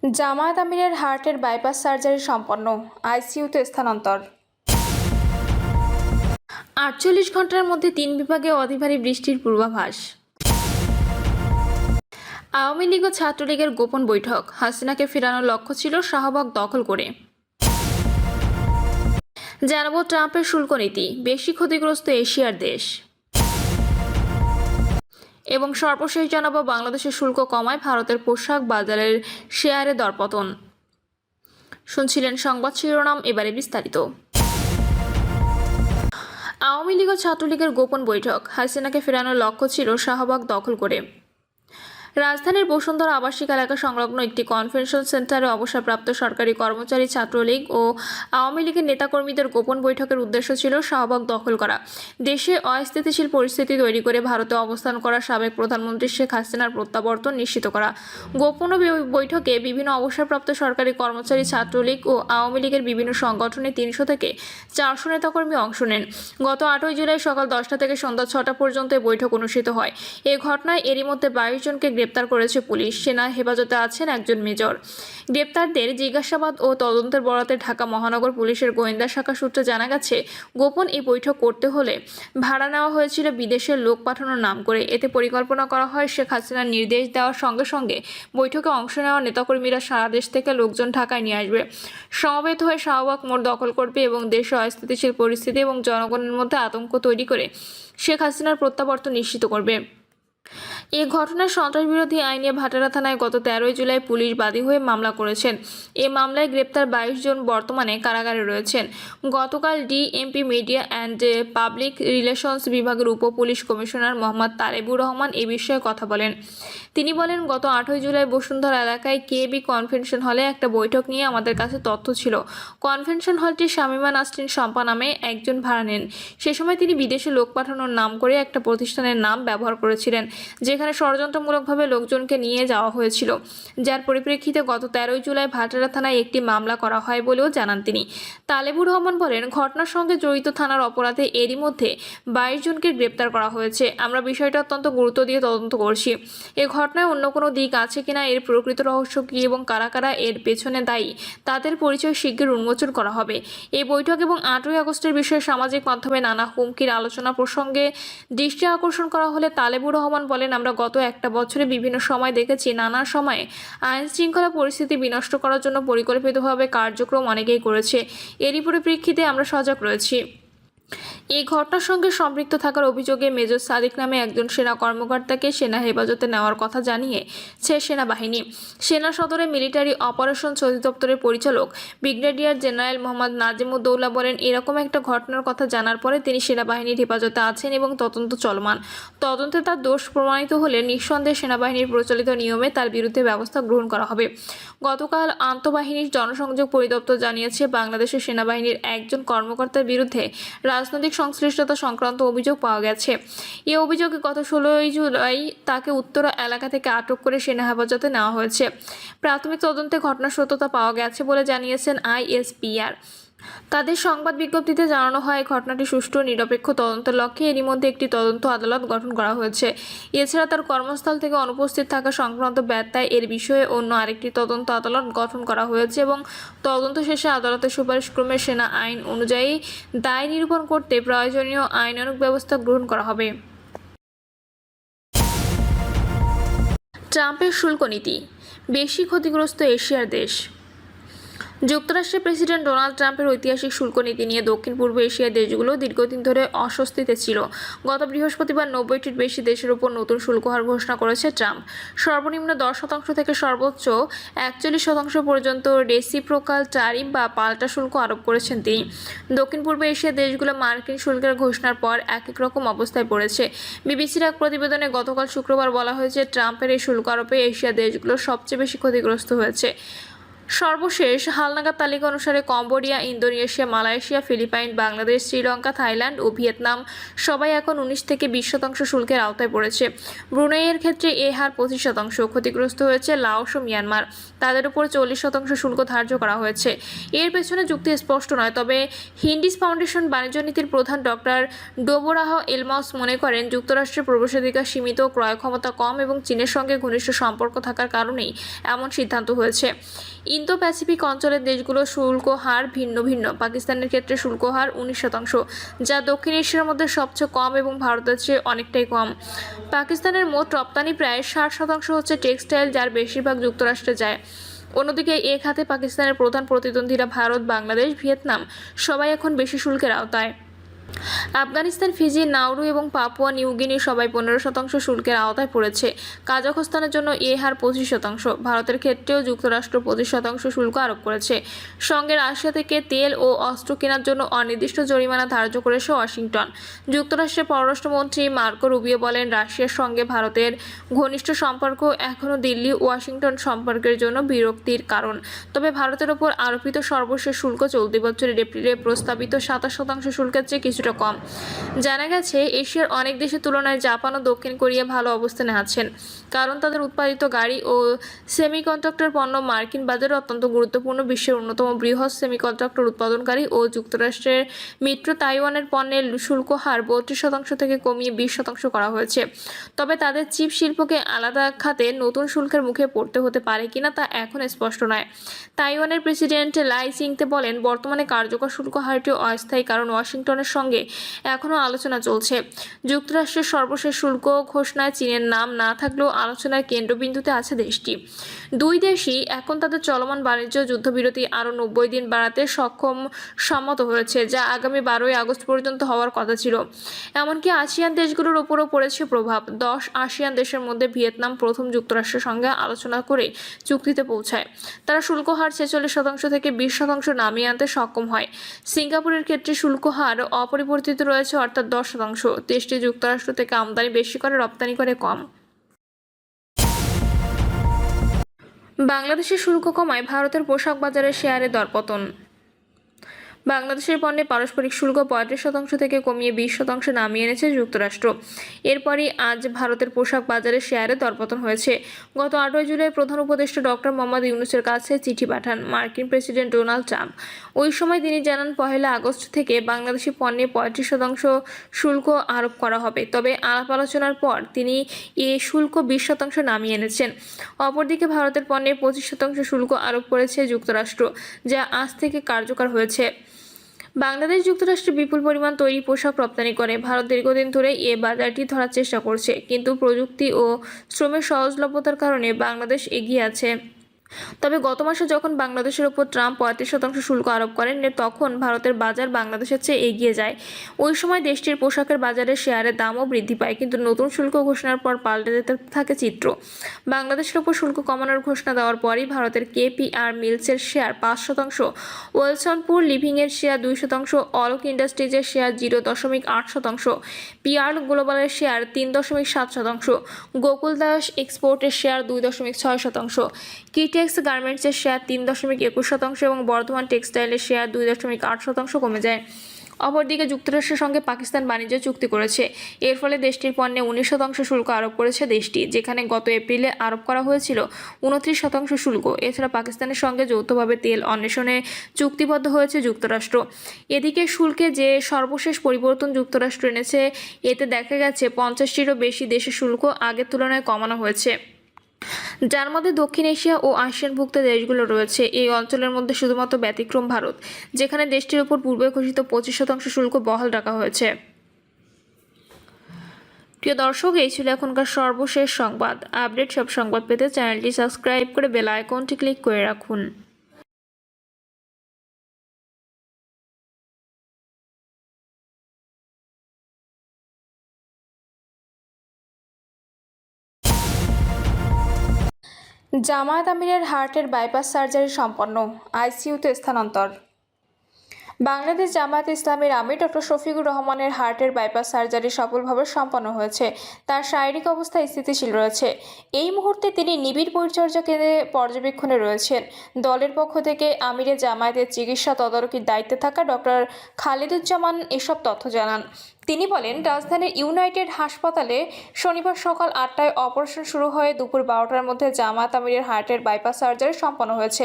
জামায়াত আমিরের হার্টের bypass surgery সম্পন্ন, আইসিইউতে স্থানান্তর। ৪৮ ঘন্টার মধ্যে ৩ বিভাগে অতি ভারী বৃষ্টির পূর্বাভাস। আওয়ামী লীগ ও ছাত্রলীগের গোপন বৈঠক, হাসিনাকে ফেরানোর লক্ষ্য ছিল শাহবাগ দখল করে। জানাবো ট্রাম্পের শুল্ক নীতি, বেশি ক্ষতিগ্রস্ত এশিয়ার দেশ। এবং সর্বশেষ জানাবো বাংলাদেশের শুল্ক কমায় ভারতের পোশাক বাজারের শেয়ারে দরপতন। শুনছিলেন সংবাদ শিরোনাম, এবারে বিস্তারিত। আওয়ামী লীগ ও ছাত্রলীগের গোপন বৈঠক, হাসিনাকে ফেরানোর লক্ষ্য ছিল শাহবাগ দখল করে। রাজধানীর বসুন্ধরা আবাসিক এলাকা সংলগ্ন একটি কনভেনশন সেন্টারে অবসরপ্রাপ্ত সরকারি কর্মচারী, ছাত্রলীগ ও আওয়ামী লীগের নেতাকর্মীদের গোপন বৈঠকের উদ্দেশ্য ছিল শাহবাগ দখল করা, দেশে অস্থিতিশীল পরিস্থিতি তৈরি করে ভারতে অবস্থান করা সাবেক প্রধানমন্ত্রী শেখ হাসিনার প্রত্যাবর্তন নিশ্চিত করা। গোপন বৈঠকে বিভিন্ন অবসরপ্রাপ্ত সরকারি কর্মচারী, ছাত্রলীগ ও আওয়ামী লীগের বিভিন্ন সংগঠনের ৩০০ থেকে ৪০০ নেতাকর্মী অংশ নেন। গত ৮ই জুলাই সকাল ১০টা থেকে সন্ধ্যা ৬টা পর্যন্ত বৈঠক অনুষ্ঠিত হয়। এ ঘটনায় এরই মধ্যে ২২ জনকে গ্রেপ্তার করেছে পুলিশ। সেনা হেফাজতে আছেন একজন মেজর। গ্রেপ্তারদের জিজ্ঞাসাবাদ ও তদন্তের বরাতে ঢাকা মহানগর পুলিশের গোয়েন্দা শাখা সূত্রে জানা গেছে, গোপন এই বৈঠক করতে হলে ভাড়া নেওয়া হয়েছিল বিদেশের লোক পাঠানোর নাম করে। এতে পরিকল্পনা করা হয় শেখ হাসিনার নির্দেশ দেওয়ার সঙ্গে সঙ্গে বৈঠকে অংশ নেওয়া নেতাকর্মীরা সারা দেশ থেকে লোকজন ঢাকায় নিয়ে আসবে, সমবেত হয়ে শাহবাগ মোড় দখল করবে এবং দেশে অস্থিতিশীল পরিস্থিতি এবং জনগণের মধ্যে আতঙ্ক তৈরি করে শেখ হাসিনার প্রত্যাবর্তন নিশ্চিত করবে। এ ঘটনায় সন্ত্রাসবিরোধী আইনে ভাটারা থানায় গত ১৩ই জুলাই পুলিশ বাদী হয়ে মামলা করেছেন। এ মামলায় গ্রেপ্তার ২২ জন বর্তমানে কারাগারে রয়েছেন। গতকাল DMP media and public relations বিভাগের উপ পুলিশ কমিশনার মোহাম্মদ তালেবুর রহমান এ বিষয়ে কথা বলেন। তিনি বলেন, গত ৮ই জুলাই বসুন্ধরা এলাকায় কেবি কনভেনশন হলে একটা বৈঠক নিয়ে আমাদের কাছে তথ্য ছিল। কনভেনশন হলটি শামীমা নাসরিন শম্পা নামে একজন ভাড়া নেন। সে সময় তিনি বিদেশে লোক পাঠানোর নাম করে একটা প্রতিষ্ঠানের নাম ব্যবহার করেছিলেন, যেখানে ষড়যন্ত্রমূলকভাবে লোকজনকে নিয়ে যাওয়া হয়েছিল, যার পরিপ্রেক্ষিতে গত ১৩ই জুলাই ভাটারা থানায় একটি মামলা করা হয় বলেও জানান তিনি। তালেবুর রহমান বলেন, ঘটনার সঙ্গে জড়িত থানার অপরাধে এরই মধ্যে ২২ জনকে গ্রেপ্তার করা হয়েছে। আমরা বিষয়টা অত্যন্ত গুরুত্ব দিয়ে তদন্ত করছি। এ ঘটনায় অন্য কোনো দিক আছে কিনা, এর প্রকৃত রহস্য কী এবং কারা কারা এর পেছনে দায়ী, তাদের পরিচয় শিগগির উন্মোচন করা হবে। এই বৈঠক এবং ৮ই আগস্টের বিষয়ে সামাজিক মাধ্যমে নানা হুমকির আলোচনা প্রসঙ্গে দৃষ্টি আকর্ষণ করা হলে তালেবুর রহমান বলেন, আমরা গত একটা বছরে বিভিন্ন সময় দেখেছি, নানা সময়ে আইন শৃঙ্খলা পরিস্থিতি বিনষ্ট করার জন্য পরিকল্পিতভাবে কার্যক্রম অনেকেই করেছে। এরই পরিপ্রেক্ষিতে আমরা সজাগ রয়েছি। এই ঘটনার সঙ্গে সম্পৃক্ত থাকার অভিযোগে মেজর সাদিক নামে একজন সেনা কর্মকর্তাকে সেনা হেফাজতে নেওয়ার কথা জানিয়েছে সেনাবাহিনী। সেনা সদরে মিলিটারি অপারেশনস অধিদপ্তরের পরিচালক ব্রিগেডিয়ার জেনারেল মোহাম্মদ নাজিমুদ্দৌলা বলেন, এরকম একটা ঘটনার কথা জানার পরে তিনি সেনাবাহিনীর হেফাজতে আছেন এবং তদন্ত চলমান। তদন্তে তার দোষ প্রমাণিত হলে নিঃসন্দেহে সেনাবাহিনীর প্রচলিত নিয়মে তার বিরুদ্ধে ব্যবস্থা গ্রহণ করা হবে। গতকাল আন্তঃবাহিনীর জনসংযোগ পরিদপ্তর জানিয়েছে, বাংলাদেশের সেনাবাহিনীর একজন কর্মকর্তার বিরুদ্ধে রাজনৈতিক সংশ্লিষ্টতা সংক্রান্ত অভিযোগ পাওয়া গেছে। এই অভিযোগে গত ১৬ই জুলাই তাকে উত্তরা এলাকা থেকে আটক করে সেনা হেফাজতে নেওয়া হয়েছে। প্রাথমিক তদন্তে ঘটনার সত্যতা পাওয়া গেছে বলে জানিয়েছেন আইএসপিআর। তাদের সংবাদ বিজ্ঞপ্তিতে জানানো হয়, ঘটনাটি সুষ্ঠু ও নিরপেক্ষ তদন্তের লক্ষ্যে এরই মধ্যে একটি তদন্ত আদালত গঠন করা হয়েছে। এছাড়া তার কর্মস্থল থেকে অনুপস্থিত থাকা সংক্রান্ত ব্যত্যয় এর বিষয়ে অন্য আরেকটি তদন্ত আদালত গঠন করা হয়েছে এবং তদন্ত শেষে আদালতের সুপারিশক্রমে সেনা আইন অনুযায়ী দায় নিরূপণ করতে প্রয়োজনীয় আইনানুগ ব্যবস্থা গ্রহণ করা হবে। ট্রাম্পের শুল্ক নীতি, বেশি ক্ষতিগ্রস্ত এশিয়ার দেশ। যুক্তরাষ্ট্রের প্রেসিডেন্ট ডোনাল্ড ট্রাম্পের ঐতিহাসিক শুল্ক নীতি নিয়ে দক্ষিণ পূর্ব এশিয়ার দেশগুলো দীর্ঘদিন ধরে অস্বস্তিতে ছিল। গত বৃহস্পতিবার ৯০টির বেশি দেশের উপর নতুন শুল্ক হার ঘোষণা করেছে ট্রাম্প। সর্বনিম্ন ১০% থেকে সর্বোচ্চ ৪১% পর্যন্ত রেসিপ্রোকাল ট্যারিফ বা পাল্টা শুল্ক আরোপ করেছেন তিনি। দক্ষিণ পূর্ব এশিয়ার দেশগুলো মার্কিন শুল্কের ঘোষণার পর এক এক রকম অবস্থায় পড়েছে। বিবিসির এক প্রতিবেদনে গতকাল শুক্রবার বলা হয়েছে, ট্রাম্পের এই শুল্ক আরোপে এশিয়ার দেশগুলো সবচেয়ে বেশি ক্ষতিগ্রস্ত হয়েছে। সর্বশেষ হালনাগাদ তালিকা অনুসারে Cambodia, Indonesia, Malaysia, Philippine, Bangladesh, Sri Lanka, Thailand ও ভিয়েতনাম সবাই এখন 19 থেকে 20% শুল্কের আওতায় পড়েছে। ব্রুনেইয়ের ক্ষেত্রে এ হার 25%। ক্ষতিগ্রস্ত হয়েছে লাওস ও মিয়ানমার, তাদের উপর 40% শুল্ক ধার্য করা হয়েছে। এর পেছনে যুক্তি স্পষ্ট নয়, তবে হিন্ডিস ফাউন্ডেশন বাণিজ্য নীতির প্রধান ডক্টর ডোবোরাহ এলমাউস মনে করেন, যুক্তরাষ্ট্রের প্রবেশাধিকার সীমিত, ক্রয় ক্ষমতা কম এবং চীনের সঙ্গে ঘনিষ্ঠ সম্পর্ক থাকার কারণেই এমন সিদ্ধান্ত হয়েছে। ইন্দো প্যাসিফিক অঞ্চলের দেশগুলোর শুল্ক হার ভিন্ন ভিন্ন। পাকিস্তানের ক্ষেত্রে শুল্ক হার 19%, যা দক্ষিণ এশিয়ার মধ্যে সবচেয়ে কম এবং ভারতের চেয়ে অনেকটাই কম। পাকিস্তানের মোট রপ্তানি প্রায় 60% হচ্ছে টেক্সটাইল, যার বেশিরভাগ যুক্তরাষ্ট্রে যায়। অন্যদিকে এ খাতে পাকিস্তানের প্রধান প্রতিদ্বন্দ্বীরা ভারত, বাংলাদেশ, ভিয়েতনাম সবাই এখন বেশি শুল্কের আওতায়। আফগানিস্তান, ফিজি, নাউরু এবং পাপুয়া নিউগিনি সবাই 15% শুল্কের আওতায় পড়েছে। কাজাখস্তানের জন্য এ হার 25%। ভারতের ক্ষেত্রেও যুক্তরাষ্ট্র 25% শুল্ক আরোপ করেছে। সঙ্গে রাশিয়া থেকে তেল ও অস্ত্র কেনার জন্য অনির্দিষ্ট জরিমানা ধার্য করেছে ওয়াশিংটন। যুক্তরাষ্ট্রের পররাষ্ট্রমন্ত্রী মার্কো রুবিও বলেন, রাশিয়ার সঙ্গে ভারতের ঘনিষ্ঠ সম্পর্ক এখনও দিল্লি ওয়াশিংটন সম্পর্কের জন্য বিরক্তির কারণ। তবে ভারতের ওপর আরোপিত সর্বশেষ শুল্ক চলতি বছরের এপ্রিলে প্রস্তাবিত 27% শুল্কের চেয়ে কিছুটা কম। জানা গেছে, এশিয়ার অনেক দেশের তুলনায় জাপান ও দক্ষিণ কোরিয়া ভালো অবস্থানে আছেন, কারণ তাদের উৎপাদিত গাড়ি ও সেমিকন্ডাক্টর পণ্য মার্কিন বাজারে অত্যন্ত গুরুত্বপূর্ণ। বিশ্বের অন্যতম বৃহৎ সেমিকন্ডাক্টর উৎপাদনকারী ও যুক্তরাষ্ট্রের মিত্র তাইওয়ানের পণ্যের শুল্ক হার 32% থেকে কমিয়ে 20% করা হয়েছে। তবে তাদের চিপ শিল্পকে আলাদা খাতে নতুন শুল্কের মুখে পড়তে হতে পারে কিনা তা এখন স্পষ্ট নয়। তাইওয়ানের প্রেসিডেন্ট লাই চিংতে বলেন, বর্তমানে কার্যকর শুল্ক হারটি অস্থায়ী, কারণ ওয়াশিংটনের সঙ্গে এখনও আলোচনা চলছে। যুক্তরাষ্ট্রের সর্বশেষ শুল্ক ঘোষণায় চীনের নাম না থাকলেও আলোচনার কেন্দ্রবিন্দুতে আছে দেশটি। দুই দেশই এখন তাদের চলমান বাণিজ্য যুদ্ধবিরতি আরও 90 দিন বাড়াতে সম্মত হয়েছে, যা আগামী 12ই আগস্ট পর্যন্ত হওয়ার কথা ছিল। এমনকি আসিয়ান দেশগুলোর উপরও পড়েছে প্রভাব। 10 আসিয়ান দেশের মধ্যে ভিয়েতনাম প্রথম যুক্তরাষ্ট্রের সঙ্গে আলোচনা করে চুক্তিতে পৌঁছায়। তারা শুল্ক হার 46% থেকে 20% নামিয়ে আনতে সক্ষম হয়। সিঙ্গাপুরের ক্ষেত্রে শুল্ক হার অপরিবর্তিত রয়েছে, অর্থাৎ 10%। দেশটি যুক্তরাষ্ট্র থেকে আমদানি বেশি করে, রপ্তানি করে কম। বাংলাদেশের শুল্ক কমায় ভারতের পোশাক বাজারের শেয়ারে দরপতন। বাংলাদেশের পণ্যে পারস্পরিক শুল্ক 35% থেকে কমিয়ে 20% নামিয়ে এনেছে যুক্তরাষ্ট্র। এরপরই আজ ভারতের পোশাক বাজারের শেয়ারে দরপতন হয়েছে। গত 8 জুলাই প্রধান উপদেষ্টা ডক্টর মোহাম্মদ ইউনূসের কাছে চিঠি পাঠান মার্কিন প্রেসিডেন্ট ডোনাল্ড ট্রাম্প। ওই সময় তিনি জানান, 1 আগস্ট থেকে বাংলাদেশি পণ্যে 35% শুল্ক আরোপ করা হবে। তবে আলাপ আলোচনার পর তিনি এ শুল্ক 20% নামিয়ে এনেছেন। অপরদিকে ভারতের পণ্যে 25% শুল্ক আরোপ করেছে যুক্তরাষ্ট্র, যা আজ থেকে কার্যকর হয়েছে। বাংলাদেশ যুক্তরাষ্ট্রে বিপুল পরিমাণ তৈরি পোশাক রপ্তানি করে। ভারত দীর্ঘদিন ধরে এ বাজারটি ধরার চেষ্টা করছে, কিন্তু প্রযুক্তি ও শ্রমের সহজলভ্যতার কারণে বাংলাদেশ এগিয়ে আছে। তবে গত মাসে যখন বাংলাদেশের ওপর ট্রাম্প 35% শুল্ক আরোপ করেন, তখন ভারতের বাজার বাংলাদেশের চেয়ে এগিয়ে যায়। ওই সময় দেশটির পোশাকের বাজারের শেয়ারের দামও বৃদ্ধি পায়, কিন্তু নতুন শুল্ক ঘোষণার পর পাল্টে যেতে থাকে চিত্র। বাংলাদেশের ওপর শুল্ক কমানোর ঘোষণা দেওয়ার পরই ভারতের কেপিআর মিলসের শেয়ার 5%, ওয়েলসনপুর লিভিংয়ের শেয়ার 2%, অলোক ইন্ডাস্ট্রিজের শেয়ার 0.8%, পিআর গ্লোবালের শেয়ার 3.7%, গোকুল দাস এক্সপোর্টের শেয়ার 2.6%, কিটেক্স গার্মেন্টসের শেয়ার 3.21% এবং বর্ধমান টেক্সটাইলের শেয়ার 2.8% কমে যায়। অপরদিকে যুক্তরাষ্ট্রের সঙ্গে পাকিস্তান বাণিজ্য চুক্তি করেছে। এর ফলে দেশটির পণ্যে 19% শুল্ক আরোপ করেছে দেশটি, যেখানে গত এপ্রিলে আরোপ করা হয়েছিল 29% শুল্ক। এছাড়া পাকিস্তানের সঙ্গে যৌথভাবে তেল অন্বেষণে চুক্তিবদ্ধ হয়েছে যুক্তরাষ্ট্র। এদিকে শুল্কে যে সর্বশেষ পরিবর্তন যুক্তরাষ্ট্র এনেছে, এতে দেখা গেছে 50টিরও বেশি দেশে শুল্ক আগের তুলনায় কমানো হয়েছে, যার মধ্যে দক্ষিণ এশিয়া ও আসিয়ানভুক্ত দেশগুলো রয়েছে। এই অঞ্চলের মধ্যে শুধুমাত্র ব্যতিক্রম ভারত, যেখানে দেশটির উপর পূর্বে ঘোষিত 25% শুল্ক বহাল রাখা হয়েছে। প্রিয় দর্শক, এই ছিল এখনকার সর্বশেষ সংবাদ। আপডেট সব সংবাদ পেতে চ্যানেলটি সাবস্ক্রাইব করে বেল আইকনটি ক্লিক করে রাখুন। জামায়াত আমিরের হার্টের বাইপাস সার্জারি সম্পন্ন, আইসিইউতে স্থানান্তর। বাংলাদেশ জামায়াতে ইসলামীর আমির ডক্টর শফিকুর রহমানের হার্টের বাইপাস সার্জারি সফলভাবে সম্পন্ন হয়েছে। তার শারীরিক অবস্থা স্থিতিশীল রয়েছে। এই মুহূর্তে তিনি নিবিড় পরিচর্যা কেন্দ্রে পর্যবেক্ষণে রয়েছেন। দলের পক্ষ থেকে আমিরে জামায়াতের চিকিৎসা তদারকির দায়িত্বে থাকা ডক্টর খালিদুজ্জামান এসব তথ্য জানান। তিনি বলেন, রাজধানীর ইউনাইটেড হাসপাতালে শনিবার সকাল 8টায় অপারেশন শুরু হয়ে দুপুর 12টার মধ্যে জামায়াত আমিরের হার্টের বাইপাস সার্জারি সম্পন্ন হয়েছে।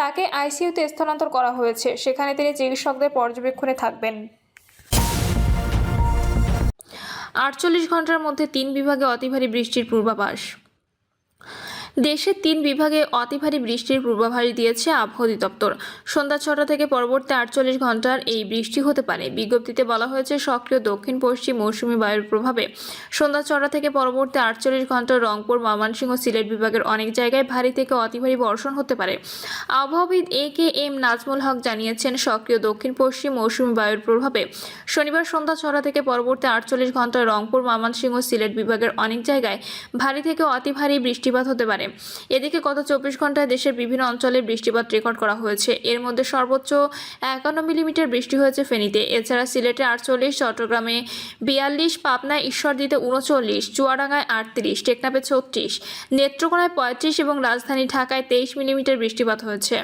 তাকে আইসিইউতে স্থানান্তর করা হয়েছে। সেখানে তিনি চিকিৎসকদের পর্যবেক্ষণে থাকবেন। 48 ঘন্টার মধ্যে 3 বিভাগে অতি ভারী বৃষ্টির পূর্বাভাস। দেশের 3 বিভাগে অতি ভারী বৃষ্টির পূর্বাভাস দিয়েছে আবহাওয়া অধিদপ্তর। সন্ধ্যা 6টা থেকে পরবর্তী 48 ঘন্টার এই বৃষ্টি হতে পারে। বিজ্ঞপ্তিতে বলা হয়েছে, সক্রিয় দক্ষিণ পশ্চিম মৌসুমী বায়ুর প্রভাবে সন্ধ্যা 6টা থেকে পরবর্তী 48 ঘন্টায় রংপুর, ময়মনসিংহ, সিলেট বিভাগের অনেক জায়গায় ভারী থেকে অতি ভারী বর্ষণ হতে পারে। আবহাওয়াবিদ এ.কে.এম. নাজমুল হক জানিয়েছেন, সক্রিয় দক্ষিণ পশ্চিম মৌসুমী বায়ুর প্রভাবে শনিবার সন্ধ্যা 6টা থেকে পরবর্তী 48 ঘন্টায় রংপুর, ময়মনসিংহ, সিলেট বিভাগের অনেক জায়গায় ভারী থেকে অতি ভারী বৃষ্টিপাত হতে পারে। এদিকে গত 24 ঘন্টায় দেশের বিভিন্ন অঞ্চলে বৃষ্টিপাত রেকর্ড করা হয়েছে। এর মধ্যে সর্বোচ্চ 51 মিলিমিটার বৃষ্টি হয়েছে ফেনীতে। এছাড়া সিলেটে 48, চট্টগ্রামে 42, পাবনায় ঈশ্বরদীতে 39, চুয়াডাঙ্গায় 38, টেকনাফে 36, নেত্রকোনায় 35 এবং রাজধানী ঢাকায় 23 মিলিমিটার বৃষ্টিপাত হয়েছে।